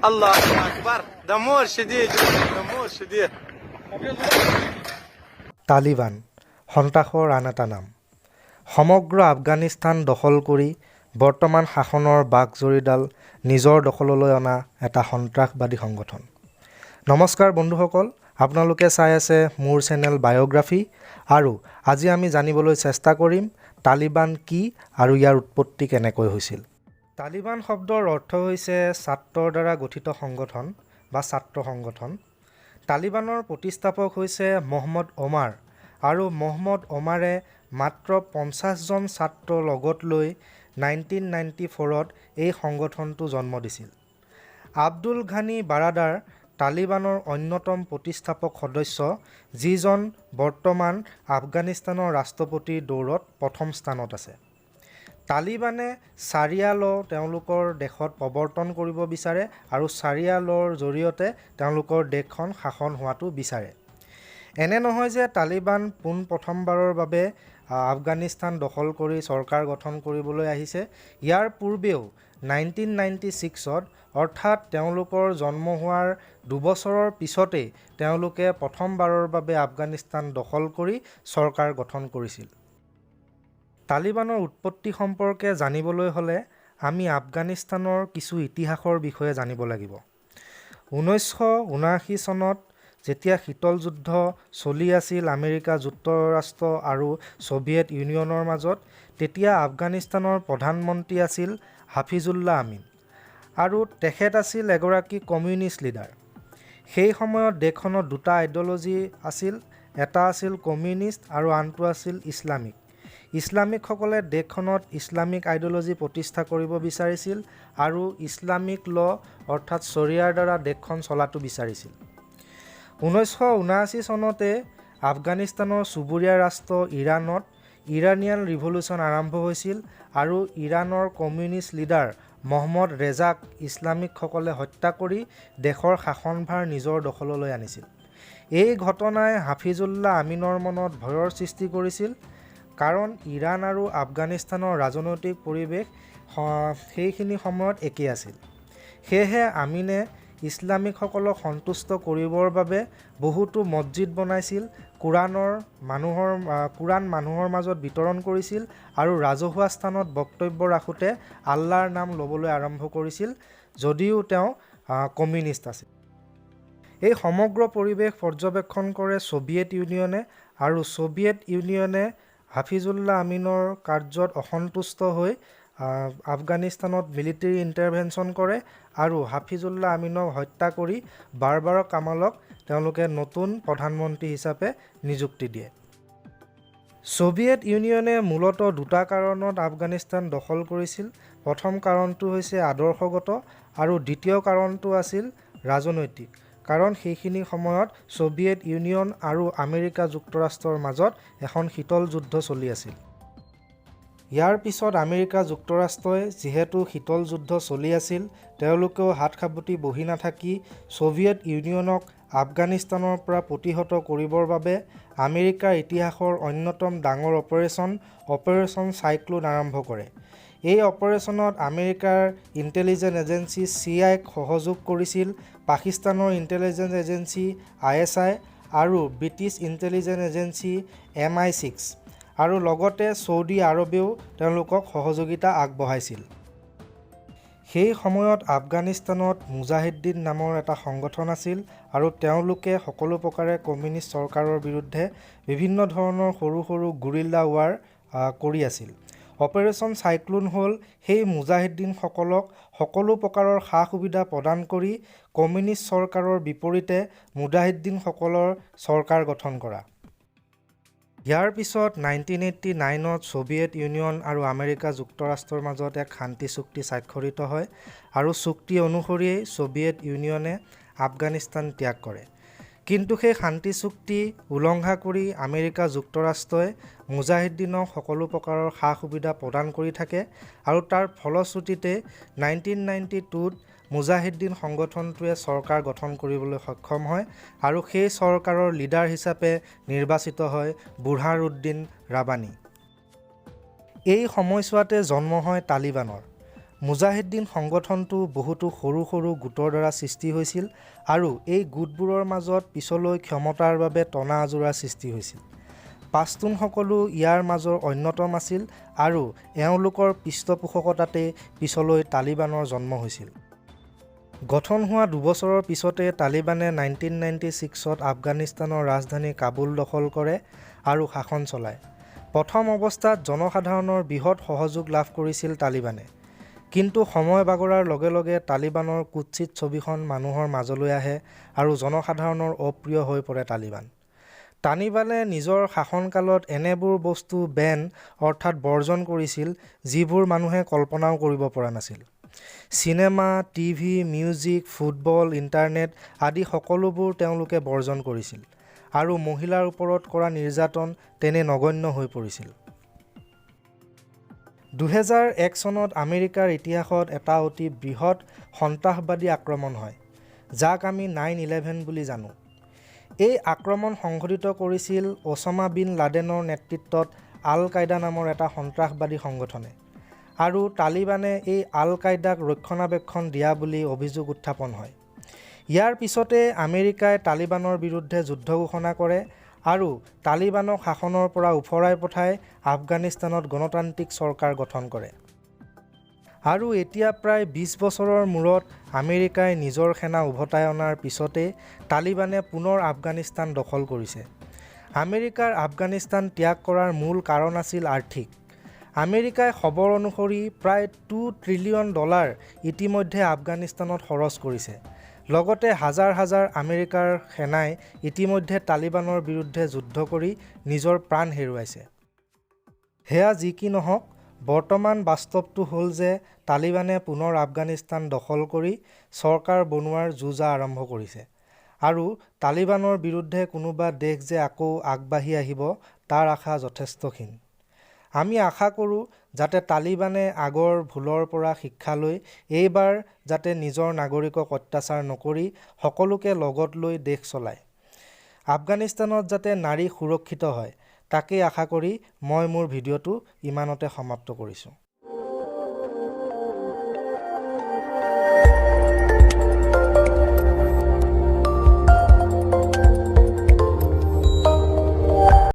الله أكبر دمور شديد دمور شديد তালিবান সন্ত্ৰাসৰ আন এটা নাম। সমগ্ৰ আফগানিস্তান দখল কৰি বৰ্তমান শাসনৰ বাঘজৰীডাল নিজৰ দখললৈ অনা এটা সন্ত্ৰাসবাদী সংগঠন। নমস্কাৰ বন্ধুসকল, আপোনালোকে চাই আছে মোৰ চেনেল বায়োগ্ৰাফী আৰু আজি আমি জানিবলৈ চেষ্টা কৰিম তালিবান কি আৰু ইয়াৰ উৎপত্তি কেনেকৈ হৈছিল। তালিবান শব্দৰ অৰ্থ হৈছে ছাত্ৰৰ দ্বাৰা গঠিত সংগঠন বা ছাত্ৰ সংগঠন। তালিবানৰ প্ৰতিষ্ঠাপক হৈছে মহম্মদ ওমাৰ আৰু মহম্মদ ওমাৰে মাত্ৰ 50জন ছাত্ৰ লগত লৈ 1994ত এই সংগঠনটো জন্ম দিছিল। আব্দুল ঘানী বাৰাদাৰ তালিবানৰ অন্যতম প্ৰতিষ্ঠাপক সদস্য, যিজন বৰ্তমান আফগানিস্তানৰ ৰাষ্ট্ৰপতিৰ দৌৰত প্ৰথম স্থানত আছে। তালিবানে চাৰিয়া ল তেওঁলোকৰ দেশত প্ৰৱৰ্তন কৰিব বিচাৰে আৰু চাৰিয়া লৰ জৰিয়তে তেওঁলোকৰ দেশখন শাসন হোৱাটো বিচাৰে। এনে নহয় যে তালিবান প্ৰথমবাৰৰ বাবে আফগানিস্তান দখল কৰি চৰকাৰ গঠন কৰিবলৈ আহিছে। ইয়াৰ পূৰ্বেও 1996ত অৰ্থাৎ তেওঁলোকৰ জন্ম হোৱাৰ দুবছৰৰ পিছতেই তেওঁলোকে প্ৰথমবাৰৰ বাবে আফগানিস্তান দখল কৰি চৰকাৰ গঠন কৰিছিল। তালিবানৰ উৎপত্তি সম্পৰ্কে জানিবলৈ হ'লে আমি আফগানিস্তানৰ কিছু ইতিহাসৰ বিষয়ে জানিব লাগিব। 1979 চনত যেতিয়া শীতল যুদ্ধ চলি আছিল আমেৰিকা যুক্তৰাষ্ট্ৰ আৰু ছোভিয়েট ইউনিয়নৰ মাজত, তেতিয়া আফগানিস্তানৰ প্ৰধানমন্ত্ৰী আছিল হাফিজুল্লাহ আমিন আৰু তেখেত আছিল এগৰাকী কমিউনিষ্ট লিডাৰ। সেই সময়ত দেশখনত দুটা আইডিঅ'লজি আছিল, এটা আছিল কমিউনিষ্ট আৰু আনটো আছিল ইছলামিক। ইছলামিকসকলে দেশখনত ইছলামিক আইডিঅ'লজি প্ৰতিষ্ঠা কৰিব বিচাৰিছিল আৰু ইছলামিক ল অৰ্থাৎ শৰিয়াৰ দ্বাৰা দেশখন চলাটো বিচাৰিছিল। 1979 চনতে আফগানিস্তানৰ চুবুৰীয়া ৰাষ্ট্ৰ ইৰাণত ইৰাণিয়ান ৰিভলিউশ্যন আৰম্ভ হৈছিল আৰু ইৰাণৰ কমিউনিষ্ট লিডাৰ মহম্মদ ৰেজাক ইছলামিকসকলে হত্যা কৰি দেশৰ শাসনভাৰ নিজৰ দখললৈ আনিছিল। এই ঘটনাই হাফিজুল্লাহ আমিনৰ মনত ভয়ৰ সৃষ্টি কৰিছিল, কাৰণ ইৰাণ আৰু আফগানিস্তানৰ ৰাজনৈতিক পৰিৱেশ সেইখিনি সময়ত একেই আছিল। সেয়েহে আমিনে ইছলামিকসকলক সন্তুষ্ট কৰিবৰ বাবে বহুতো মছজিদ বনাইছিল, কোৰাণ মানুহৰ মাজত বিতৰণ কৰিছিল আৰু ৰাজহুৱা স্থানত বক্তব্য ৰাখোঁতে আল্লাহৰ নাম ল'বলৈ আৰম্ভ কৰিছিল, যদিও তেওঁ কমিউনিষ্ট আছিল। এই সমগ্ৰ পৰিৱেশ পৰ্যবেক্ষণ কৰে ছোভিয়েট ইউনিয়নে আৰু ছোভিয়েট ইউনিয়নে হাফিজুল্লাহ আমিনৰ কাৰ্যত অসন্তুষ্ট হৈ আফগানিস্তানত মিলিটেৰী ইণ্টাৰভেনশ্যন কৰে আৰু হাফিজুল্লাহ আমিনক হত্যা কৰি বাৰবাৰ কামালক তেওঁলোকে নতুন প্ৰধানমন্ত্ৰী হিচাপে নিযুক্তি দিয়ে। ছোভিয়েট ইউনিয়নে মূলতঃ দুটা কাৰণত আফগানিস্তান দখল কৰিছিল। প্ৰথম কাৰণটো হৈছে আদৰ্শগত আৰু দ্বিতীয় কাৰণটো আছিল ৰাজনৈতিক, কাৰণ সেইখিনি সময়ত ছোভিয়েট ইউনিয়ন আৰু আমেৰিকা যুক্তৰাষ্ট্ৰৰ মাজত এখন শীতল যুদ্ধ চলি আছিল। ইয়াৰ পিছত আমেৰিকা যুক্তৰাষ্ট্ৰই যিহেতু শীতল যুদ্ধ চলি আছিল, তেওঁলোকেও হাত সাবটি বহি নাথাকি ছোভিয়েট ইউনিয়নক আফগানিস্তানৰ পৰা প্ৰতিহত কৰিবৰ বাবে আমেৰিকাৰ ইতিহাসৰ অন্যতম ডাঙৰ অপাৰেশ্যন চাইক্লোন আৰম্ভ কৰে। এই অপাৰেশ্যনত আমেৰিকাৰ ইণ্টেলিজেন্স এজেন্সি CIAক সহযোগ কৰিছিল পাকিস্তানৰ ইণ্টেলিজেন্স এজেন্সি ISI আৰু ব্ৰিটিছ ইণ্টেলিজেন্স এজেন্সি MI6 আৰু লগতে ছৌদি আৰৱেও তেওঁলোকক সহযোগিতা আগবঢ়াইছিল। সেই সময়ত আফগানিস্তানত মুজাহিদ্দিন নামৰ এটা সংগঠন আছিল আৰু তেওঁলোকে সকলো প্ৰকাৰে কমিউনিষ্ট চৰকাৰৰ বিৰুদ্ধে বিভিন্ন ধৰণৰ সৰু সৰু গুৰিল্লা ৱাৰ কৰি আছিল। অপাৰেশ্যন চাইক্লোন হ'ল সেই মুজাহিদ্দিনসকলক সকলো প্ৰকাৰৰ সা সুবিধা প্ৰদান কৰি কমিউনিষ্ট চৰকাৰৰ বিপৰীতে মুজাহিদ্দিনসকলৰ চৰকাৰ গঠন কৰা। ইয়াৰ পিছত 1989ত ছোভিয়েট ইউনিয়ন আৰু আমেৰিকা যুক্তৰাষ্ট্ৰৰ মাজত এক শান্তি চুক্তি স্বাক্ষৰিত হয় আৰু চুক্তি অনুসৰিয়েই ছোভিয়েট ইউনিয়নে আফগানিস্তান ত্যাগ কৰে। কিন্তু সেই শান্তি চুক্তি উলংঘা কৰি আমেৰিকা যুক্তৰাষ্ট্ৰই মুজাহিদ্দিনক সকলো প্ৰকাৰৰ সা সুবিধা প্ৰদান কৰি থাকে আৰু তাৰ ফলশ্ৰুতিতে 1992ত মুজাহিদ্দিন সংগঠনটোৱে চৰকাৰ গঠন কৰিবলৈ সক্ষম হয় আৰু সেই চৰকাৰৰ লিডাৰ হিচাপে নিৰ্বাচিত হয় বুৰহানুদ্দিন ৰাব্বানী। এই সময়ছোৱাতে জন্ম হয় তালিবানৰ মুজাহিদ্দিন সংগঠনটো বহুতো সৰু সৰু গোটৰ দ্বাৰা সৃষ্টি হৈছিল আৰু এই গোটবোৰৰ মাজত পিছলৈ ক্ষমতাৰ বাবে টনা আজোৰা সৃষ্টি হৈছিল। পাস্তুনসকলো ইয়াৰ মাজৰ অন্যতম আছিল আৰু এওঁলোকৰ পৃষ্ঠপোষকতাতে পিছলৈ তালিবানৰ জন্ম হৈছিল। গঠন হোৱা 2 বছৰৰ পিছতে তালিবানে 1996ত আফগানিস্তানৰ ৰাজধানী কাবুল দখল কৰে আৰু শাসন চলায়। প্ৰথম অৱস্থাত জনসাধাৰণৰ বৃহৎ সহযোগ লাভ কৰিছিল তালিবানে। কিন্তু সময় বাগৰাৰ লগে লগে তালিবানৰ কুৎসিত ছবিখন মানুহৰ মাজলৈ আহে আৰু জনসাধাৰণৰ অপ্ৰিয় হৈ পৰে তালিবান। তালিবানে নিজৰ শাসনকালত এনেবোৰ বস্তু বেন অৰ্থাৎ বৰ্জন কৰিছিল যিবোৰ মানুহে কল্পনাও কৰিব পৰা নাছিল। Cinema, TV, music, football, internet আদি সকলোবোৰ তেওঁলোকে বৰ্জন কৰিছিল আৰু মহিলাৰ ওপৰত কৰা নিৰ্যাতন তেনে নগণ্য হৈ পৰিছিল। 2001 চনত আমেৰিকাৰ ইতিহাসত এটা অতি বৃহৎ সন্ত্ৰাসবাদী আক্ৰমণ হয়, যাক আমি 9/11 বুলি জানো। এই আক্ৰমণ সংঘটিত কৰিছিল ওছামা বিন লাডেনৰ নেতৃত্বত আল কায়দা নামৰ এটা সন্ত্ৰাসবাদী সংগঠনে আৰু তালিবানে এই আল কায়দাক ৰক্ষণাবেক্ষণ দিয়া বুলি অভিযোগ উত্থাপন হয়। ইয়াৰ পিছতে আমেৰিকাই তালিবানৰ বিৰুদ্ধে যুদ্ধ ঘোষণা কৰে আৰু তালিবানক শাসনৰ পৰা উফৰাই পঠাই আফগানিস্তানত গণতান্ত্ৰিক চৰকাৰ গঠন কৰে। আৰু এতিয়া প্ৰায় 20 বছৰৰ মূৰত আমেৰিকাই নিজৰ সেনা উভতাই অনাৰ পিছতে তালিবানে পুনৰ আফগানিস্তান দখল কৰিছে। আমেৰিকাৰ আফগানিস্তান ত্যাগ কৰাৰ মূল কাৰণ আছিল আৰ্থিক। আমেৰিকাই খবৰ অনুসৰি প্ৰায় $2 ট্ৰিলিয়ন ইতিমধ্যে আফগানিস্তানত খৰচ কৰিছে। লগতে হাজাৰ হাজাৰ আমেৰিকাৰ সেনাই ইতিমধ্যে তালিবানৰ বিৰুদ্ধে যুদ্ধ কৰি নিজৰ প্ৰাণ হেৰুৱাইছে। সেয়া যি কি নহওক, বৰ্তমান বাস্তৱটো হ'ল যে তালিবানে পুনৰ আফগানিস্তান দখল কৰি চৰকাৰ বনোৱাৰ যুঁজা আৰম্ভ কৰিছে আৰু তালিবানৰ বিৰুদ্ধে কোনোবা দেশ যে আকৌ আগবাঢ়ি আহিব তাৰ আশা যথেষ্টহীন। আমি আশা কৰোঁ যাতে তালিবানে আগৰ ভুলৰ পৰা শিক্ষা লৈ এইবাৰ যাতে নিজৰ নাগৰিকক অত্যাচাৰ নকৰি সকলোকে লগত লৈ দেশ চলায়। আফগানিস্তানত যাতে নাৰী সুৰক্ষিত হয় তাকেই আশা কৰি মই মোৰ ভিডিঅ'টো ইমানতে সমাপ্ত কৰিছোঁ।